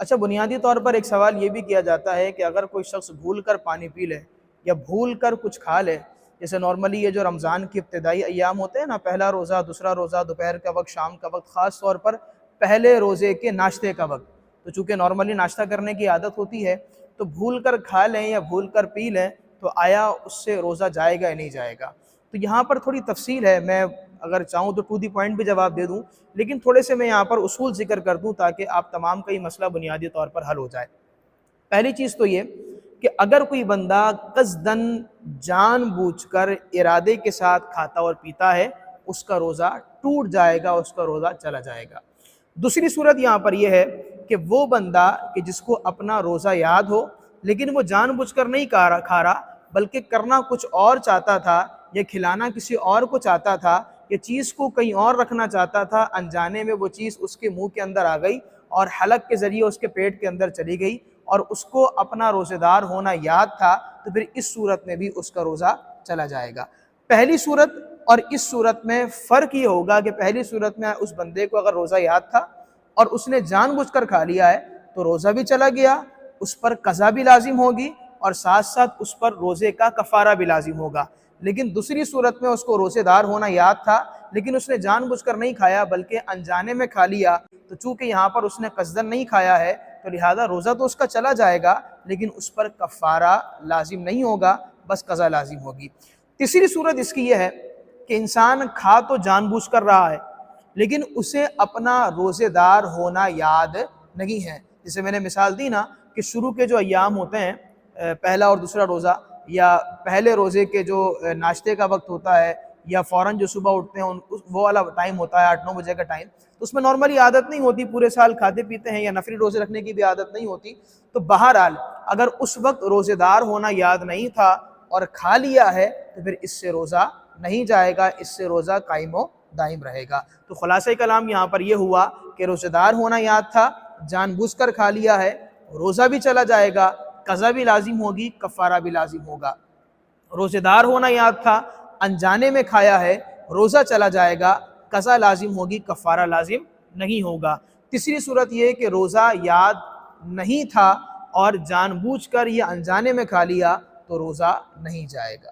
اچھا، بنیادی طور پر ایک سوال یہ بھی کیا جاتا ہے کہ اگر کوئی شخص بھول کر پانی پی لے یا بھول کر کچھ کھا لے، جیسے نارملی یہ جو رمضان کے ابتدائی ایام ہوتے ہیں نا، پہلا روزہ، دوسرا روزہ، دوپہر کا وقت، شام کا وقت، خاص طور پر پہلے روزے کے ناشتے کا وقت، تو چونکہ نارملی ناشتہ کرنے کی عادت ہوتی ہے، تو بھول کر کھا لیں یا بھول کر پی لیں تو آیا اس سے روزہ جائے گا یا نہیں جائے گا؟ تو یہاں پر تھوڑی تفصیل ہے، میں اگر چاہوں تو ٹو دی پوائنٹ بھی جواب دے دوں، لیکن تھوڑے سے میں یہاں پر اصول ذکر کر دوں تاکہ آپ تمام کا یہ مسئلہ بنیادی طور پر حل ہو جائے۔ پہلی چیز تو یہ کہ اگر کوئی بندہ قصداً جان بوجھ کر ارادے کے ساتھ کھاتا اور پیتا ہے، اس کا روزہ ٹوٹ جائے گا، اس کا روزہ چلا جائے گا۔ دوسری صورت یہاں پر یہ ہے کہ وہ بندہ کہ جس کو اپنا روزہ یاد ہو لیکن وہ جان بوجھ کر نہیں کھا رہا بلکہ کرنا کچھ اور چاہتا تھا، یا کھلانا کسی اور کو چاہتا تھا، یا چیز کو کہیں اور رکھنا چاہتا تھا، انجانے میں وہ چیز اس کے منہ کے اندر آ گئی اور حلق کے ذریعے اس کے پیٹ کے اندر چلی گئی اور اس کو اپنا روزہ دار ہونا یاد تھا، تو پھر اس صورت میں بھی اس کا روزہ چلا جائے گا۔ پہلی صورت اور اس صورت میں فرق یہ ہوگا کہ پہلی صورت میں اس بندے کو اگر روزہ یاد تھا اور اس نے جان بوجھ کر کھا لیا ہے تو روزہ بھی چلا گیا، اس پر قضا بھی لازم ہوگی اور ساتھ ساتھ اس پر روزے کا کفارہ بھی لازم ہوگا۔ لیکن دوسری صورت میں اس کو روزے دار ہونا یاد تھا لیکن اس نے جان بوجھ کر نہیں کھایا بلکہ انجانے میں کھا لیا، تو چونکہ یہاں پر اس نے قصداً نہیں کھایا ہے تو لہذا روزہ تو اس کا چلا جائے گا لیکن اس پر کفارہ لازم نہیں ہوگا، بس قضا لازم ہوگی۔ تیسری صورت اس کی یہ ہے کہ انسان کھا تو جان بوجھ کر رہا ہے لیکن اسے اپنا روزے دار ہونا یاد نہیں ہے۔ جیسے میں نے مثال دی نا کہ شروع کے جو ایام ہوتے ہیں، پہلا اور دوسرا روزہ، یا پہلے روزے کے جو ناشتے کا وقت ہوتا ہے، یا فوراً جو صبح اٹھتے ہیں وہ والا ٹائم ہوتا ہے 8-9 بجے کا ٹائم، تو اس میں نارملی عادت نہیں ہوتی پورے سال کھاتے پیتے ہیں، یا نفلی روزے رکھنے کی بھی عادت نہیں ہوتی، تو بہرحال اگر اس وقت روزے دار ہونا یاد نہیں تھا اور کھا لیا ہے تو پھر اس سے روزہ نہیں جائے گا، اس سے روزہ قائم و دائم رہے گا۔ تو خلاصہ کلام یہاں پر یہ ہوا کہ روزے دار ہونا یاد تھا، جان بوجھ کر کھا لیا ہے، روزہ بھی چلا جائے گا، قضا بھی لازم ہوگی، کفارہ بھی لازم ہوگا۔ روزے دار ہونا یاد تھا، انجانے میں کھایا ہے، روزہ چلا جائے گا، قضا لازم ہوگی، کفارہ لازم نہیں ہوگا۔ تیسری صورت یہ کہ روزہ یاد نہیں تھا اور جان بوجھ کر یا انجانے میں کھا لیا تو روزہ نہیں جائے گا۔